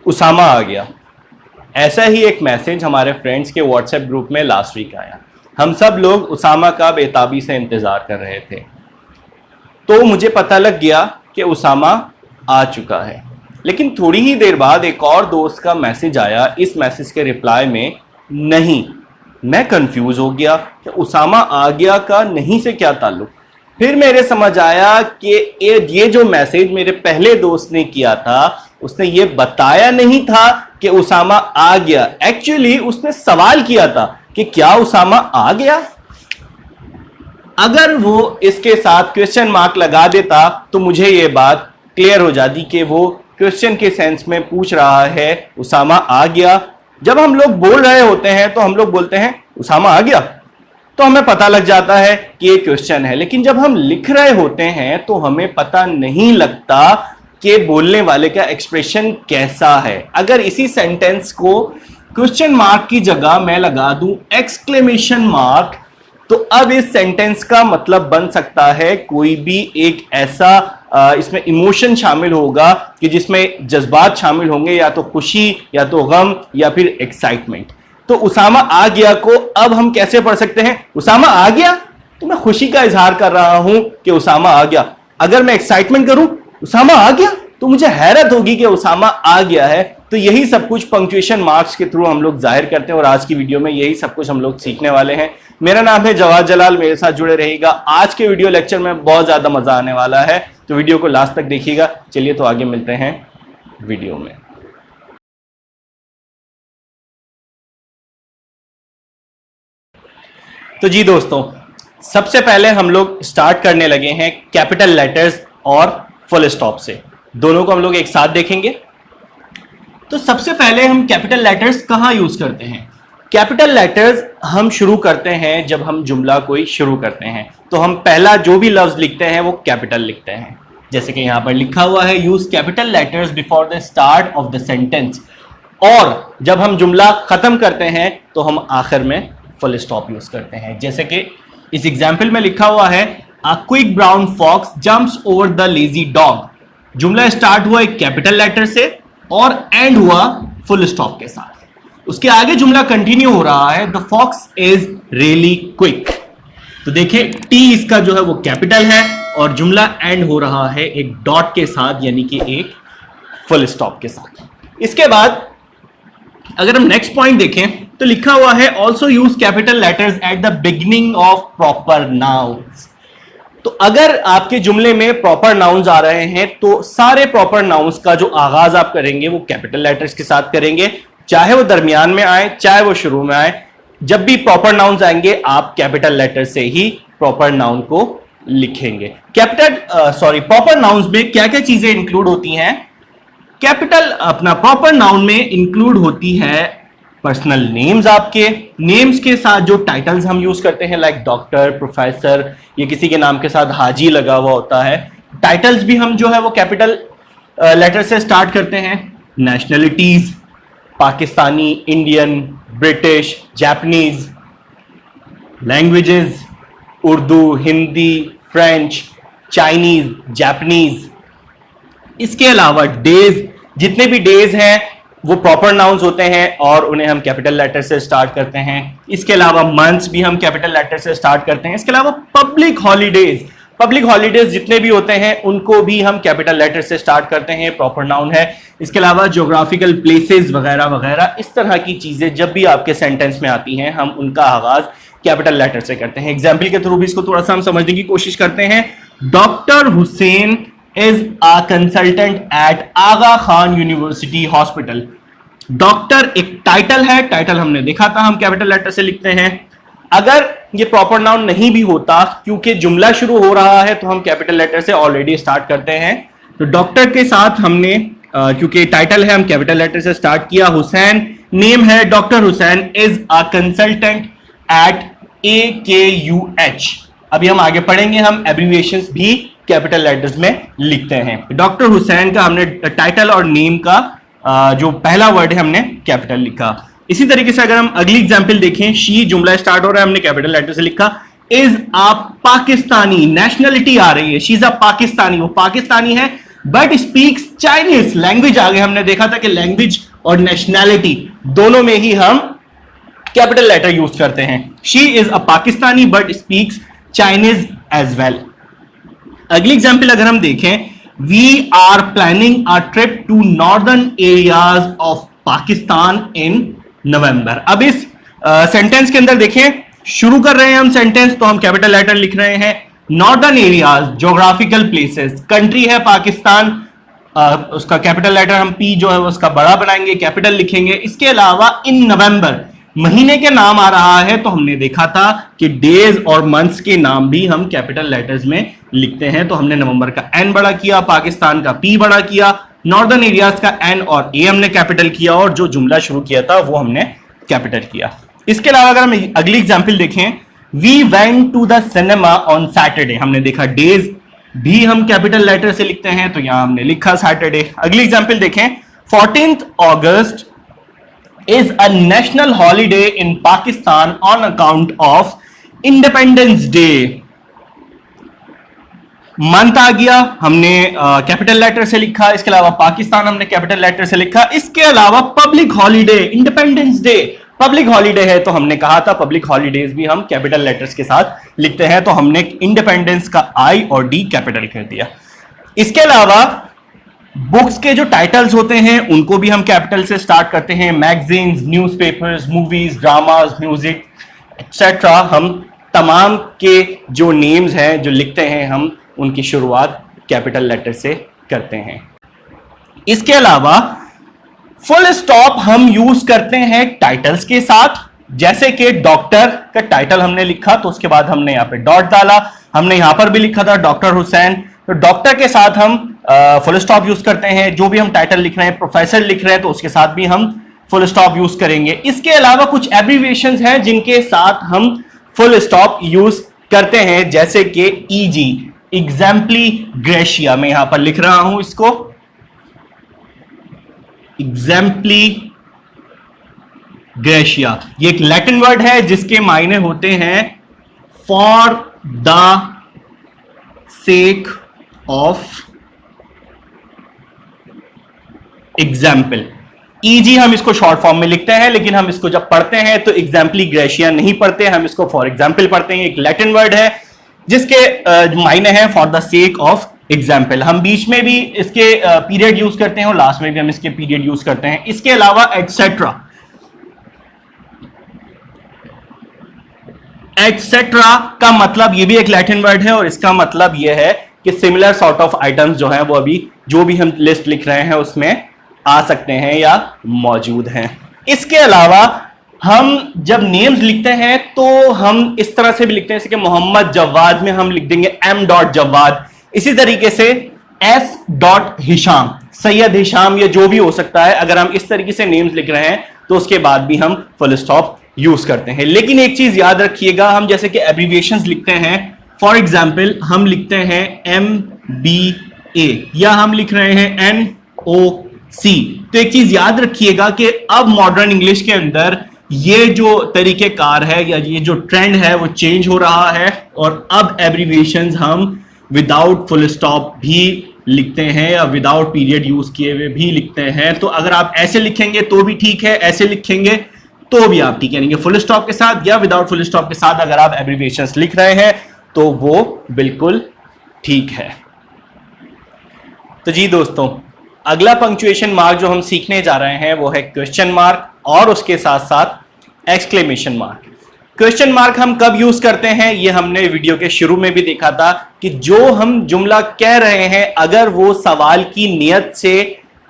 उसामा आ गया। ऐसा ही एक मैसेज हमारे फ्रेंड्स के व्हाट्सएप ग्रुप में लास्ट वीक आया। हम सब लोग उसामा का बेताबी से इंतजार कर रहे थे। तो मुझे पता लग गया कि उसामा आ चुका है। लेकिन थोड़ी ही देर बाद एक और दोस्त का मैसेज आया। इस मैसेज के रिप्लाई में नहीं। मैं कंफ्यूज हो गया कि उसामा आ गया का नहीं से क्या ताल्लुक। फिर मेरे समझ आया कि ये जो मैसेज मेरे पहले दोस्त ने किया था, उसने ये बताया नहीं था कि उसामा आ गया। एक्चुअली उसने सवाल किया था कि क्या उसामा आ गया। अगर वो इसके साथ क्वेश्चन मार्क लगा देता तो मुझे ये बात क्लियर हो जाती कि वो क्वेश्चन के सेंस में पूछ रहा है उसामा आ गया। जब हम लोग बोल रहे होते हैं तो हम लोग बोलते हैं उसामा आ गया, तो हमें पता लग जाता है कि ये क्वेश्चन है। लेकिन जब हम लिख रहे होते हैं तो हमें पता नहीं लगता कि बोलने वाले का एक्सप्रेशन कैसा है। अगर इसी सेंटेंस को क्वेश्चन मार्क की जगह मैं लगा दूं एक्सक्लेमेशन मार्क, तो अब इस सेंटेंस का मतलब बन सकता है कोई भी एक ऐसा इसमें इमोशन शामिल होगा कि जिसमें जज्बात शामिल होंगे, या तो खुशी या तो गम या फिर एक्साइटमेंट। तो उसामा आ गया को अब हम कैसे पढ़ सकते हैं? उसामा आ गया तो मैं खुशी का इजहार कर रहा हूं कि उसामा आ गया। अगर मैं एक्साइटमेंट करूं उसामा आ गया तो मुझे हैरत होगी कि उसामा आ गया है। तो यही सब कुछ पंक्चुएशन मार्क्स के थ्रू हम लोग जाहिर करते हैं और आज की वीडियो में यही सब कुछ हम लोग सीखने वाले हैं। मेरा नाम है जवाद जलाल, मेरे साथ जुड़े रहिएगा। आज के वीडियो लेक्चर में बहुत ज्यादा मजा आने वाला है, तो वीडियो को लास्ट तक देखिएगा। चलिए तो आगे मिलते हैं वीडियो में। तो जी दोस्तों, सबसे पहले हम लोग स्टार्ट करने लगे हैं कैपिटल लेटर्स और फुल स्टॉप से। दोनों को हम लोग एक साथ देखेंगे। तो सबसे पहले हम कैपिटल लेटर्स कहां यूज करते हैं? कैपिटल लेटर्स हम शुरू करते हैं जब हम जुमला कोई शुरू करते हैं, तो हम पहला जो भी लफ्ज लिखते हैं वो कैपिटल लिखते हैं। जैसे कि यहां पर लिखा हुआ है use capital letters before the start of the sentence. और जब हम जुमला खत्म करते हैं तो हम आखिर में फुल स्टॉप यूज करते हैं। जैसे कि इस एग्जाम्पल में लिखा हुआ है a quick brown fox jumps over the lazy dog. जुमला स्टार्ट हुआ एक कैपिटल लेटर से और एंड हुआ फुल स्टॉप के साथ। उसके आगे जुमला कंटिन्यू हो रहा है the fox is really quick. तो देखिए टी इसका जो है वो कैपिटल है और जुमला एंड हो रहा है एक डॉट के साथ, यानी कि एक फुल स्टॉप के साथ। इसके बाद अगर हम नेक्स्ट पॉइंट देखें तो लिखा हुआ है also use capital letters at the beginning of proper nouns. तो अगर आपके जुमले में प्रॉपर नाउन्स आ रहे हैं तो सारे प्रॉपर नाउन्स का जो आगाज आप करेंगे वो कैपिटल लेटर्स के साथ करेंगे, चाहे वो दरमियान में आए चाहे वो शुरू में आए। जब भी प्रॉपर नाउन्स आएंगे आप कैपिटल लेटर से ही प्रॉपर नाउन को लिखेंगे। प्रॉपर नाउन्स में क्या क्या चीजें इंक्लूड होती हैं? कैपिटल अपना प्रॉपर नाउन में इंक्लूड होती है पर्सनल नेम्स। आपके नेम्स के साथ जो टाइटल्स हम यूज करते हैं लाइक डॉक्टर, प्रोफेसर, ये किसी के नाम के साथ हाजी लगा हुआ होता है। टाइटल्स भी हम जो है वो कैपिटल लेटर से स्टार्ट करते हैं। Nationalities Pakistani, Indian, British, Japanese. Languages Urdu, Hindi, French, Chinese, Japanese. इसके अलावा डेज, जितने भी डेज हैं वो प्रॉपर नाउन्स होते हैं और उन्हें हम कैपिटल लेटर से स्टार्ट करते हैं। इसके अलावा मंथ्स भी हम कैपिटल लेटर से स्टार्ट करते हैं। इसके अलावा पब्लिक हॉलीडेज जितने भी होते हैं उनको भी हम कैपिटल लेटर से स्टार्ट करते हैं, प्रॉपर नाउन है। इसके अलावा ज्योग्राफिकल प्लेसेस वगैरह वगैरह, इस तरह की चीजें जब भी आपके सेंटेंस में आती हैं हम उनका आगाज कैपिटल लेटर से करते हैं। एग्जाम्पल के थ्रू भी इसको थोड़ा सा हम समझने की कोशिश करते हैं। Doctor Hussain is a consultant at Aga Khan university hospital. Doctor एक टाइटल है, टाइटल हमने देखा था, हम कैपिटल लेटर से लिखते हैं। अगर ये प्रॉपर नाउन नहीं भी होता, क्योंकि जुमला शुरू हो रहा है तो हम कैपिटल लेटर से ऑलरेडी स्टार्ट करते हैं। तो डॉक्टर के साथ हमने क्योंकि टाइटल है हम कैपिटल लेटर से स्टार्ट किया। हुसैन नेम है, doctor Hussain is a consultant eight AKUH। अभी हम आगे पढ़ेंगे, हम एब्रीविएशंस भी कैपिटल लेटर्स में लिखते हैं। डॉक्टर हुसैन का हमने टाइटल और नेम का जो पहला वर्ड है हमने कैपिटल लिखा। इसी तरीके से अगर हम अगली एग्जांपल देखें, शी जुमला स्टार्ट हो रहा है, हमने कैपिटल लेटर से लिखा। इज अ पाकिस्तानी, नेशनलिटी आ रही है, शी इज अ पाकिस्तानी, वो पाकिस्तानी है। But speaks Chinese. लैंग्वेज आगे हमने देखा था कि लैंग्वेज और नेशनैलिटी दोनों में ही हम कैपिटल लेटर यूज करते हैं। She is a Pakistani but speaks Chinese as well. अगली एग्जाम्पल अगर हम देखें, we are planning a trip to northern areas of Pakistan in November. अब इस सेंटेंस के अंदर देखें, शुरू कर रहे हैं हम सेंटेंस तो हम कैपिटल लेटर लिख रहे हैं। Northern areas geographical places, country है पाकिस्तान, उसका कैपिटल लेटर हम पी जो है उसका बड़ा बनाएंगे, कैपिटल लिखेंगे। इसके अलावा इन नवंबर महीने के नाम आ रहा है तो हमने देखा था कि डेज और मंथ्स के नाम भी हम कैपिटल लेटर्स में लिखते हैं। तो हमने नवंबर का एन बड़ा किया, पाकिस्तान का पी बड़ा किया, नॉर्दर्न एरियाज का एन और ए हमने कैपिटल किया और जो जुमला शुरू किया था वो हमने कैपिटल किया। इसके अलावा अगर हम अगली एग्जाम्पल देखें, we went to the cinema on Saturday, हमने देखा डेज भी हम कैपिटल लेटर से लिखते हैं तो यहां हमने लिखा सैटरडे। अगली एग्जाम्पल देखें, 14th August is a national holiday in Pakistan on account of Independence Day। Month आ गया, हमने कैपिटल लेटर से लिखा। इसके अलावा पाकिस्तान हमने कैपिटल लेटर से लिखा। इसके अलावा public holiday, independence day public holiday है तो हमने कहा था पब्लिक हॉलीडेज भी हम कैपिटल लेटर्स के साथ लिखते हैं, तो हमने इंडिपेंडेंस का आई और डी कैपिटल कर दिया। इसके अलावा बुक्स के जो टाइटल्स होते हैं उनको भी हम कैपिटल से स्टार्ट करते हैं। Magazines, newspapers, movies, dramas, music etcetera, हम तमाम के जो नेम्स हैं जो लिखते हैं हम उनकी शुरुआत कैपिटल लेटर से करते हैं। इसके अलावा फुल स्टॉप हम यूज करते हैं टाइटल्स के साथ, जैसे कि डॉक्टर का टाइटल हमने लिखा तो उसके बाद हमने यहां पे डॉट डाला। हमने यहां पर भी लिखा था डॉक्टर हुसैन, तो डॉक्टर के साथ हम फुल स्टॉप यूज करते हैं। जो भी हम टाइटल लिख रहे हैं, प्रोफेसर लिख रहे हैं तो उसके साथ भी हम फुल स्टॉप यूज करेंगे। इसके अलावा कुछ एब्रीविएशंस हैं जिनके साथ हम फुल स्टॉप यूज करते हैं, जैसे कि ईजी, एग्जाम्पली ग्रेशिया, मैं यहां पर लिख रहा हूं इसको, एग्जाम्पली ग्रेशिया। ये एक लैटिन वर्ड है जिसके मायने होते हैं for the sake of example. Easy हम इसको शॉर्ट फॉर्म में लिखते हैं, लेकिन हम इसको जब पढ़ते हैं तो एग्जाम्पली ग्रेशिया नहीं पढ़ते, हम इसको फॉर एग्जाम्पल पढ़ते हैं। एक लैटिन वर्ड है जिसके मायने हैं for the sake of example. हम बीच में भी इसके पीरियड यूज करते हैं और लास्ट में भी हम इसके पीरियड यूज करते हैं। इसके अलावा एटसेट्रा, एटसेट्रा का मतलब ये भी एक लैटिन वर्ड है और इसका मतलब ये है कि सिमिलर सॉर्ट ऑफ आइटम्स जो हैं वो अभी जो भी हम लिस्ट लिख रहे हैं उसमें आ सकते हैं या मौजूद हैं। इसके अलावा हम जब नेम्स लिखते हैं तो हम इस तरह से भी लिखते हैं, जैसे कि मोहम्मद जवाद में हम लिख देंगे एम डॉट जवाद। इसी तरीके से S dot Hisham, Syed Hisham, या जो भी हो सकता है। अगर हम इस तरीके से नेम्स लिख रहे हैं तो उसके बाद भी हम फुल स्टॉप यूज करते हैं। लेकिन एक चीज याद रखिएगा, हम जैसे कि एब्रीविएशंस लिखते हैं, फॉर एग्जाम्पल हम लिखते हैं MBA या हम लिख रहे हैं NOC, तो एक चीज याद रखिएगा कि अब मॉडर्न इंग्लिश के अंदर ये जो तरीकेकार है या ये जो ट्रेंड है वो चेंज हो रहा है और अब एब्रीविएशंस हम विदाउट फुल स्टॉप भी लिखते हैं या विदाउट पीरियड यूज किए हुए भी लिखते हैं। तो अगर आप ऐसे लिखेंगे तो भी ठीक है, ऐसे लिखेंगे तो भी आप ठीक करेंगे, फुल स्टॉप के साथ या विदाउट फुल स्टॉप के साथ अगर आप एब्रीविएशंस लिख रहे हैं तो वो बिल्कुल ठीक है। तो जी दोस्तों, अगला पंक्चुएशन मार्क जो हम सीखने जा रहे हैं वो है क्वेश्चन मार्क और उसके साथ साथ एक्सक्लेमेशन मार्क। क्वेश्चन मार्क हम कब यूज करते हैं ये हमने वीडियो के शुरू में भी देखा था कि जो हम जुमला कह रहे हैं अगर वो सवाल की नियत से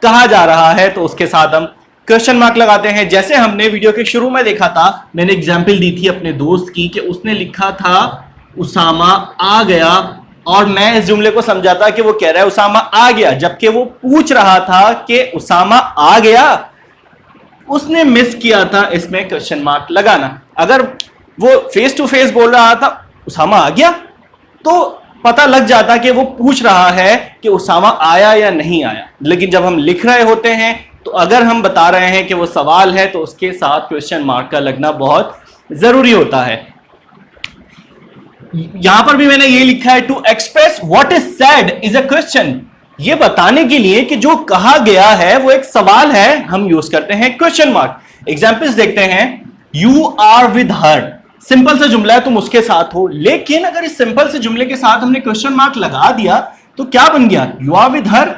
कहा जा रहा है तो उसके साथ हम क्वेश्चन मार्क लगाते हैं। जैसे हमने वीडियो के शुरू में देखा था, मैंने एग्जाम्पल दी थी अपने दोस्त की कि उसने लिखा था उसामा आ गया और मैं इस जुमले को समझाता कि वो कह रहा है उसामा आ गया, जबकि वो पूछ रहा था कि उसामा आ गया। उसने मिस किया था इसमें क्वेश्चन मार्क लगाना। अगर वो फेस टू फेस बोल रहा था उसामा आ गया तो पता लग जाता कि वो पूछ रहा है कि उसामा आया या नहीं आया। लेकिन जब हम लिख रहे होते हैं तो अगर हम बता रहे हैं कि वो सवाल है तो उसके साथ क्वेश्चन मार्क का लगना बहुत जरूरी होता है। यहां पर भी मैंने ये लिखा है, to express what is said is a question. ये बताने के लिए कि जो कहा गया है वो एक सवाल है, हम यूज करते हैं क्वेश्चन मार्क। एग्जाम्पल्स देखते हैं। You are with her, simple सा जुमला है, तुम उसके साथ हो। लेकिन अगर इस सिंपल से जुमले के साथ हमने क्वेश्चन मार्क लगा दिया तो क्या बन गया? यू आर विद हर,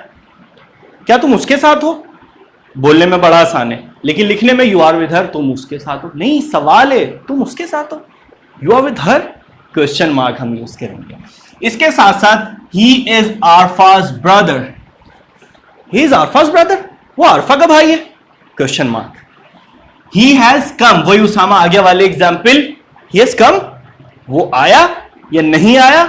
क्या तुम उसके साथ हो? बोलने में बड़ा आसान है, लेकिन लिखने में यू आर विद हर, तुम उसके साथ हो नहीं, सवाल है तुम उसके साथ हो। You are with her, question mark हम यूज करेंगे। इसके साथ साथ ही is Arfa's brother, he is Arfa's brother, वो आरफा का भाई है, question mark. He has come, वही उसामा आगे वाले एग्जाम्पल, ही हैज कम, वो आया या नहीं आया।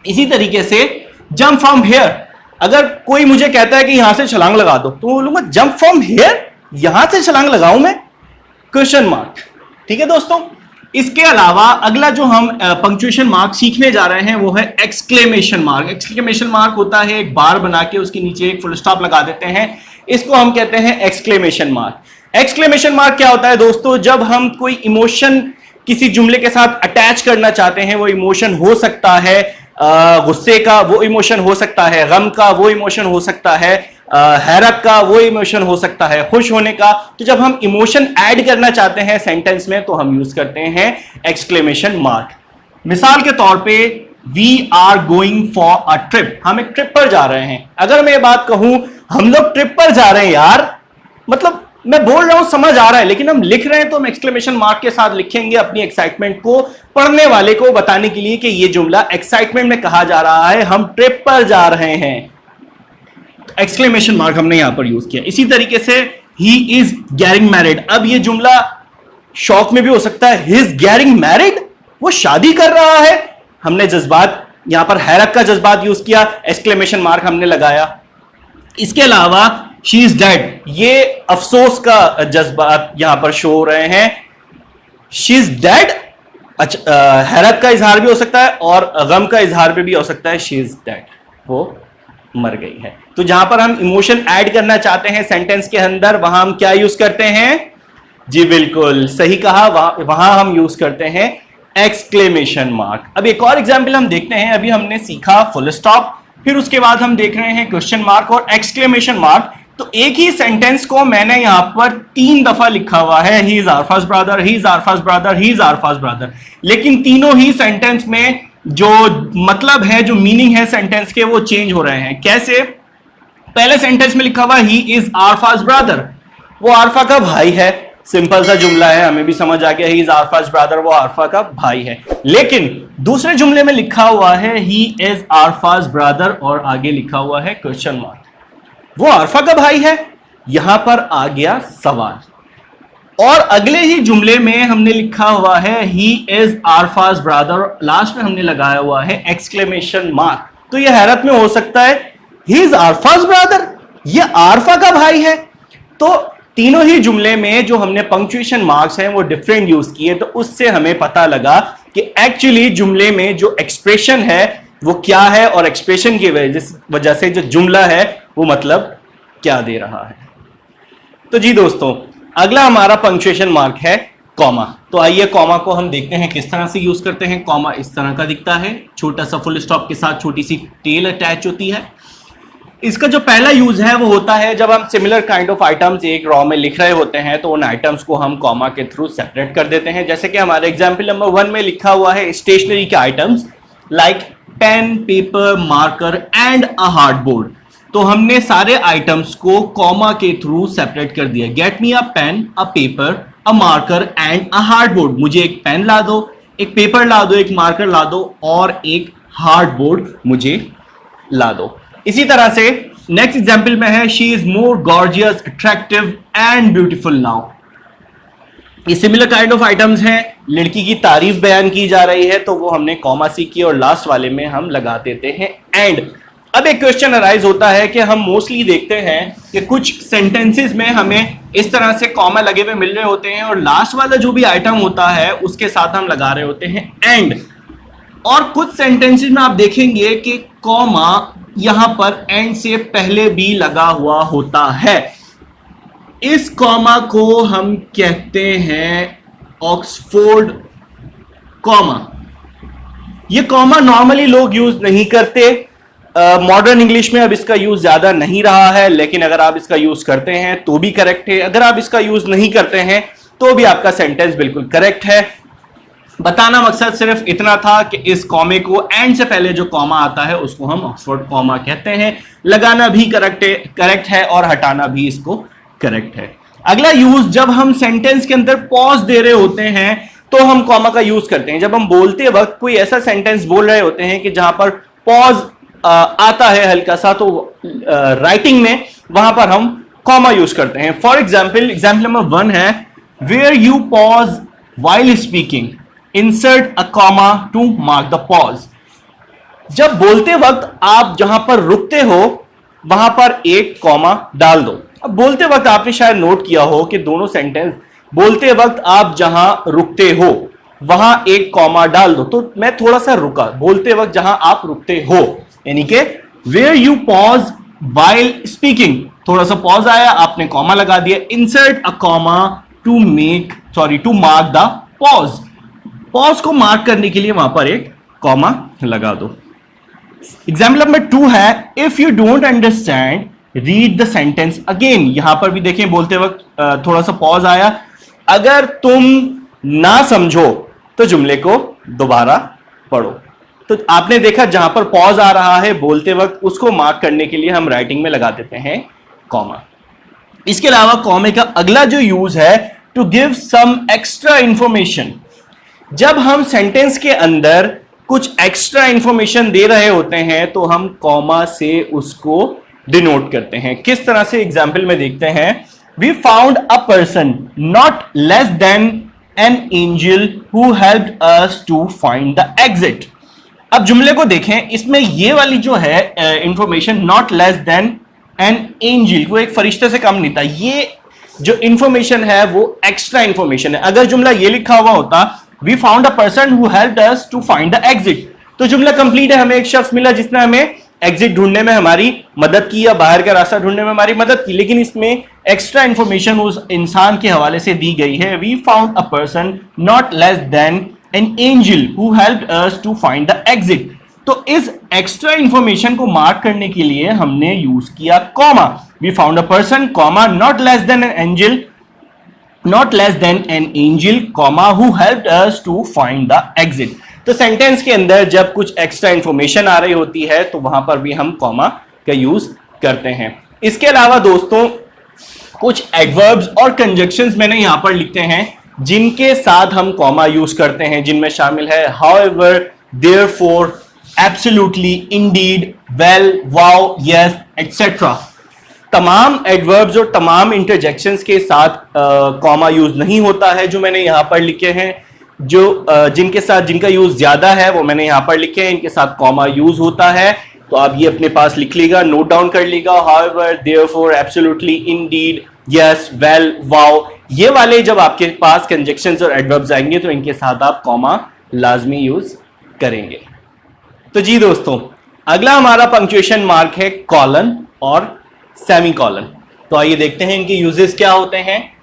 इसी तरीके से जंप फ्रॉम हेयर, अगर कोई मुझे कहता है कि यहां से छलांग लगा दो तो बोलूंगा जंप फ्रॉम हेयर, यहां से छलांग लगाऊं मैं, क्वेश्चन मार्क। ठीक है दोस्तों, इसके अलावा अगला जो हम पंक्चुएशन मार्क सीखने जा रहे हैं वो है एक्सक्लेमेशन मार्क। एक्सक्लेमेशन मार्क होता है एक बार बना के उसके नीचे एक फुल स्टॉप लगा देते हैं, इसको हम कहते हैं एक्सक्लेमेशन मार्क। एक्सक्लेमेशन मार्क क्या होता है दोस्तों? जब हम कोई इमोशन किसी जुमले के साथ अटैच करना चाहते हैं, वो इमोशन हो सकता है गुस्से का, वो इमोशन हो सकता है गम का, वो इमोशन हो सकता है हैरत का, वो इमोशन हो सकता है खुश होने का। तो जब हम इमोशन ऐड करना चाहते हैं सेंटेंस में तो हम यूज करते हैं एक्सक्लेमेशन मार्क। मिसाल के तौर पे we are going for a trip, हम एक ट्रिप पर जा रहे हैं। अगर मैं ये बात कहूं हम लोग ट्रिप पर जा रहे हैं यार, मतलब मैं बोल रहा हूं समझ आ रहा है, लेकिन हम लिख रहे हैं तो हम एक्सक्लेमेशन मार्क के साथ लिखेंगे अपनी एक्साइटमेंट को पढ़ने वाले को बताने के लिए कि ये जुमला एक्साइटमेंट में कहा जा रहा है, हम ट्रिप पर जा रहे हैं। एक्सक्लेमेशन मार्क हमने यहां पर यूज किया। इसी तरीके से ही इज गेटिंग मैरिड, अब ये जुमला शौक में भी हो सकता है, ही इज गेटिंग मैरिड, वो शादी कर रहा है। हमने जज्बात यहां पर हैरत का जज्बात यूज किया, एक्सक्लेमेशन मार्क हमने लगाया। इसके अलावा शी इज डेड, ये अफसोस का जज्बात यहां पर शो हो रहे हैं, शी इज डेड। अच्छा, हैरत का इजहार भी हो सकता है और गम का इजहार भी हो सकता है, शी इज डेड, वो मर गई है। तो जहां पर हम इमोशन ऐड करना चाहते हैं सेंटेंस के अंदर, वहां हम क्या यूज करते हैं? जी बिल्कुल सही कहा, वहां हम यूज करते हैं एक्सक्लेमेशन मार्क। अब एक और एग्जाम्पल हम देखते हैं। अभी हमने सीखा फुल स्टॉप, फिर उसके बाद हम देख रहे हैं क्वेश्चन मार्क और एक्सक्लेमेशन मार्क। तो एक ही सेंटेंस को मैंने यहां पर 3 दफा लिखा हुआ है, he is Arfa's brother, he is Arfa's brother, he is Arfa's brother, लेकिन तीनों ही सेंटेंस में जो मतलब है, जो मीनिंग है सेंटेंस के, वो चेंज हो रहे हैं। कैसे? पहले सेंटेंस में लिखा हुआ ही इज आरफाज ब्रदर, वो आरफा का भाई है, सिंपल सा जुमला है, हमें भी समझ आ गया, ही इज आरफाज ब्रदर, वो आरफा का भाई है। लेकिन दूसरे जुमले में लिखा हुआ है ही इज आरफाज ब्रदर और आगे लिखा हुआ है क्वेश्चन मार्क, वो आरफा का भाई है। यहां पर आ गया सवाल। और अगले ही जुमले में हमने लिखा हुआ है he is Arfa's brother, last में हमने लगाया हुआ है एक्सक्लेमेशन मार्क। तो यह हैरत में हो सकता है ही इज आरफाज ब्रदर, ये आरफा का भाई है। तो तीनों ही जुमले में जो हमने पंक्चुएशन मार्क्स हैं वो डिफरेंट यूज किए, तो उससे हमें पता लगा कि एक्चुअली जुमले में जो एक्सप्रेशन है वो क्या है और एक्सप्रेशन की वजह से जो जुमला है वो मतलब क्या दे रहा है। तो जी दोस्तों, अगला हमारा पंक्चुएशन मार्क है कॉमा। तो आइए कॉमा को हम देखते हैं किस तरह से यूज करते हैं। कॉमा इस तरह का दिखता है, छोटा सा फुल स्टॉप के साथ छोटी सी टेल अटैच होती है। इसका जो पहला यूज है वो होता है जब हम सिमिलर काइंड ऑफ आइटम्स एक रॉ में लिख रहे होते हैं तो उन आइटम्स को हम कॉमा के थ्रू सेपरेट कर देते हैं। जैसे कि हमारे एग्जाम्पल नंबर 1 में लिखा हुआ है स्टेशनरी के items like pen, paper, marker and a hardboard. तो हमने सारे आइटम्स को कॉमा के थ्रू सेपरेट कर दिया। Get me a pen, a paper, a marker and a hardboard. मुझे एक पेन ला दो, एक पेपर ला दो, एक मार्कर ला दो और एक हार्डबोर्ड मुझे ला दो। इसी तरह से नेक्स्ट एग्जाम्पल में है she is more gorgeous, attractive and beautiful now. ये सिमिलर काइंड ऑफ आइटम्स हैं, लड़की की तारीफ बयान की जा रही है तो वो हमने कॉमा सी की और लास्ट वाले में हम लगा देते हैं एंड। अब एक क्वेश्चन अराइज होता है कि हम मोस्टली देखते हैं कि कुछ सेंटेंसेस में हमें इस तरह से कॉमा लगे हुए मिल रहे होते हैं और लास्ट वाला जो भी आइटम होता है उसके साथ हम लगा रहे होते हैं एंड। और कुछ सेंटेंसेस में आप देखेंगे कि कॉमा यहां पर एंड से पहले भी लगा हुआ होता है। इस कॉमा को हम कहते हैं ऑक्सफोर्ड कॉमा। ये कॉमा नॉर्मली लोग यूज नहीं करते, मॉडर्न इंग्लिश में अब इसका यूज ज्यादा नहीं रहा है, लेकिन अगर आप इसका यूज करते हैं तो भी करेक्ट है, अगर आप इसका यूज नहीं करते हैं तो भी आपका सेंटेंस बिल्कुल करेक्ट है। बताना मकसद सिर्फ इतना था कि इस कॉमे को एंड से पहले जो कॉमा आता है उसको हम ऑक्सफोर्ड कॉमा कहते हैं। लगाना भी करेक्ट है और हटाना भी इसको करेक्ट है। अगला यूज, जब हम सेंटेंस के अंदर पॉज दे रहे होते हैं तो हम कॉमा का यूज करते हैं। जब हम बोलते वक्त कोई ऐसा सेंटेंस बोल रहे होते हैं कि जहां पर पॉज आता है हल्का सा, तो राइटिंग में वहां पर हम कॉमा यूज करते हैं। फॉर एग्जाम्पल नंबर 1 है, where you pause while speaking, insert a comma to mark the pause. जब बोलते वक्त आप जहां पर रुकते हो वहां पर एक कॉमा डाल दो। अब बोलते वक्त आपने शायद नोट किया हो कि दोनों सेंटेंस बोलते वक्त आप जहां रुकते हो वहां एक कॉमा डाल दो, तो मैं थोड़ा सा रुका, बोलते वक्त जहां आप रुकते हो, यानी कि where you pause while speaking, थोड़ा सा पॉज आया, आपने कॉमा लगा दिया। Insert a comma to mark the pause, pause को मार्क करने के लिए वहां पर एक कॉमा लगा दो। एग्जाम्पल नंबर 2 है, if you don't understand read the sentence again. यहां पर भी देखें बोलते वक्त थोड़ा सा पॉज आया, अगर तुम ना समझो तो जुमले को दोबारा पढ़ो। तो आपने देखा जहां पर पॉज आ रहा है बोलते वक्त, उसको मार्क करने के लिए हम राइटिंग में लगा देते हैं कॉमा। इसके अलावा कॉमे का अगला जो यूज है, to give some extra information. जब हम सेंटेंस के अंदर कुछ एक्स्ट्रा इंफॉर्मेशन दे रहे होते हैं तो हम कॉमा से उसको डिनोट करते हैं। किस तरह से, एग्जाम्पल में देखते हैं, we found a person not less than an angel who helped us to find the exit. अब जुमले को देखें, इसमें ये वाली जो है information, not less than an angel, वो एक फरिश्ते से कम नहीं था, ये जो इंफॉर्मेशन है वो एक्स्ट्रा इंफॉर्मेशन है। अगर जुमला ये लिखा हुआ होता, we found a person who helped us to find the exit, तो जुमला कंप्लीट है, हमें एक शख्स मिला जिसने हमें एग्जिट ढूंढने में हमारी मदद की या बाहर का रास्ता ढूंढने में हमारी मदद की। लेकिन इसमें एक्स्ट्रा इंफॉर्मेशन उस इंसान के हवाले से दी गई है, we found a person not less than an angel who helped us to find the exit. तो इस एक्स्ट्रा इंफॉर्मेशन को मार्क करने के लिए हमने यूज किया comma. We found a person comma not less than an angel comma who helped us to find the exit. तो sentence के अंदर जब कुछ एक्स्ट्रा इंफॉर्मेशन आ रही होती है तो वहां पर भी हम कॉमा का यूज करते हैं। इसके अलावा दोस्तों कुछ एडवर्ब्स और कंजक्शंस मैंने यहां पर लिखते हैं जिनके साथ हम कॉमा यूज करते हैं, जिनमें शामिल है however, therefore, absolutely, Indeed, well, wow, yes, etcetera. तमाम एडवर्ब्स और तमाम इंटरजेक्शंस के साथ कॉमा यूज नहीं होता है जो मैंने यहां पर लिखे हैं। जो जिनके साथ जिनका यूज ज्यादा है वो मैंने यहां पर लिखे हैं, इनके साथ कॉमा यूज होता है। तो आप ये अपने पास लिख लीजिएगा, नोट डाउन कर लीजिएगा, however, therefore, absolutely, Indeed, yes, well, wow, ये वाले जब आपके पास कंजक्शंस और एडवर्ब्स आएंगे तो इनके साथ आप कॉमा लाजमी यूज करेंगे। तो जी दोस्तों, अगला हमारा पंक्चुएशन मार्क है कॉलन और सेमी कॉलन। तो आइए देखते हैं इनके यूजेस क्या होते हैं।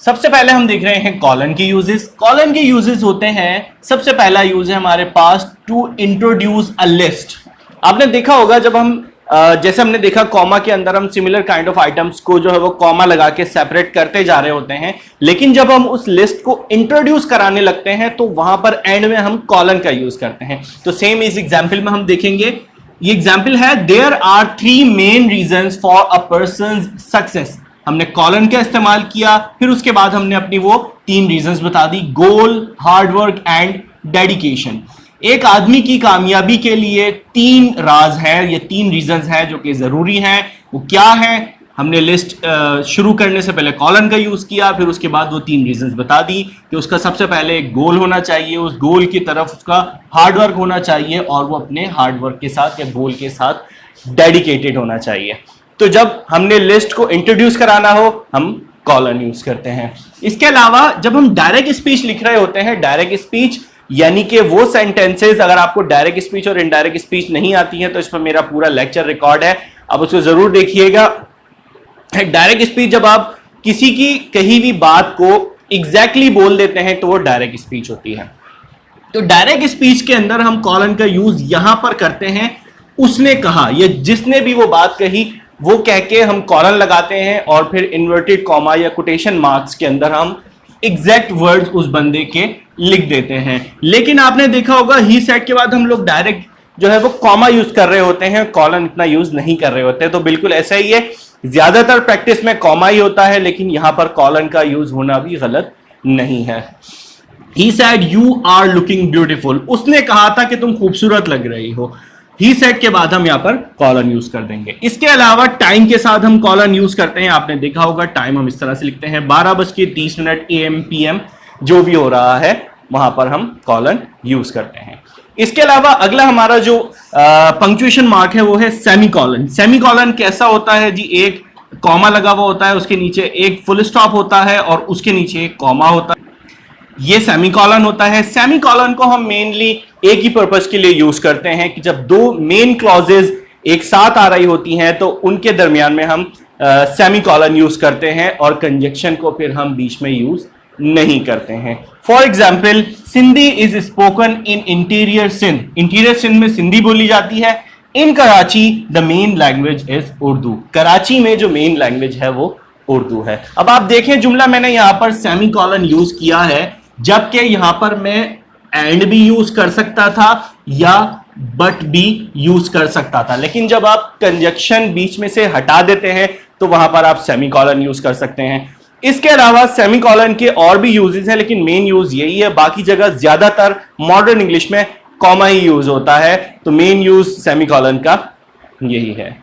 सबसे पहले हम देख रहे हैं कॉलन की यूजेस। कॉलन के यूजेस होते हैं, सबसे पहला यूज है हमारे पास टू इंट्रोड्यूस अ लिस्ट। आपने देखा होगा जब हम जैसे हमने देखा कॉमा के अंदर हम सिमिलर काइंड ऑफ आइटम्स को जो है वो कॉमा लगा के सेपरेट करते जा रहे होते हैं, लेकिन जब हम उस लिस्ट को इंट्रोड्यूस कराने लगते हैं तो वहां पर एंड में हम कॉलन का यूज करते हैं। तो सेम इस एग्जाम्पल में हम देखेंगे, ये एग्जाम्पल है, there are 3 main reasons for a person's success. हमने कॉलन का इस्तेमाल किया, फिर उसके बाद हमने अपनी वो 3 रीजंस बता दी, गोल, हार्डवर्क एंड डेडिकेशन। एक आदमी की कामयाबी के लिए 3 राज हैं, ये 3 रीजंस हैं जो कि जरूरी हैं। वो क्या है? हमने लिस्ट शुरू करने से पहले कॉलन का यूज किया, फिर उसके बाद वो 3 रीजंस बता दी कि उसका सबसे पहले एक गोल होना चाहिए, उस गोल की तरफ उसका हार्डवर्क होना चाहिए और वो अपने हार्डवर्क के साथ या गोल के साथ डेडिकेटेड होना चाहिए। तो जब हमने लिस्ट को इंट्रोड्यूस कराना हो हम कॉलन यूज करते हैं। इसके अलावा जब हम डायरेक्ट स्पीच लिख रहे होते हैं, डायरेक्ट स्पीच यानी कि वो सेंटेंसेस, अगर आपको डायरेक्ट स्पीच और इनडायरेक्ट स्पीच नहीं आती है तो इस पर मेरा पूरा लेक्चर रिकॉर्ड है, आप उसको जरूर देखिएगा। डायरेक्ट स्पीच जब आप किसी की कही हुई बात को एग्जैक्टली बोल देते हैं तो वो डायरेक्ट स्पीच होती है। तो डायरेक्ट स्पीच के अंदर हम कॉलन का यूज यहां पर करते हैं उसने कहा, या जिसने भी वो बात कही, वो कह के हम कॉलन लगाते हैं और फिर इन्वर्टेड कॉमा या कोटेशन मार्क्स के अंदर हम एग्जैक्ट वर्ड्स उस बंदे के लिख देते हैं। लेकिन आपने देखा होगा ही सेड के बाद हम लोग डायरेक्ट जो है वो कॉमा यूज कर रहे होते हैं, कॉलन इतना यूज नहीं कर रहे होते। तो बिल्कुल ऐसा ही है, ज्यादातर प्रैक्टिस में कॉमा ही होता है, लेकिन यहां पर कॉलन का यूज होना भी गलत नहीं है। He said you are looking beautiful. उसने कहा था कि तुम खूबसूरत लग रही हो। He said के बाद हम यहां पर कॉलन यूज कर देंगे। इसके अलावा टाइम के साथ हम कॉलन यूज करते हैं। आपने देखा होगा टाइम हम इस तरह से लिखते हैं 12:30 AM PM, जो भी हो रहा है वहां पर हम कॉलन यूज करते हैं। इसके अलावा अगला हमारा जो पंक्चुएशन मार्क है वो है सेमीकॉलन। सेमीकॉलन कैसा होता है जी? एक कॉमा लगा हुआ होता है, उसके नीचे एक फुल स्टॉप होता है और उसके नीचे एक कॉमा होता है, ये सेमीकॉलन होता है। सेमीकॉलन को हम मेनली एक ही पर्पस के लिए यूज करते हैं कि जब दो मेन क्लॉजेज एक साथ आ रही होती हैं तो उनके दरमियान में हम सेमीकॉलन यूज करते हैं और कंजक्शन को फिर हम बीच में यूज नहीं करते हैं। For example, Sindhi is spoken in interior Sindh. Interior Sindh में सिंधी बोली जाती है। In Karachi the main language is Urdu. Karachi में जो मेन लैंग्वेज है वो उर्दू है। अब आप देखें जुमला मैंने यहां पर सेमीकॉलन यूज किया है, जबकि यहां पर मैं एंड भी यूज कर सकता था या बट भी यूज कर सकता था, लेकिन जब आप कंजक्शन बीच में से हटा देते हैं तो वहां पर आप सेमीकॉलन यूज कर सकते हैं। इसके अलावा सेमीकॉलन के और भी यूजेस हैं, लेकिन मेन यूज यही है। बाकी जगह ज्यादातर मॉडर्न इंग्लिश में कॉमा ही यूज होता है, तो मेन यूज सेमीकॉलन का यही है।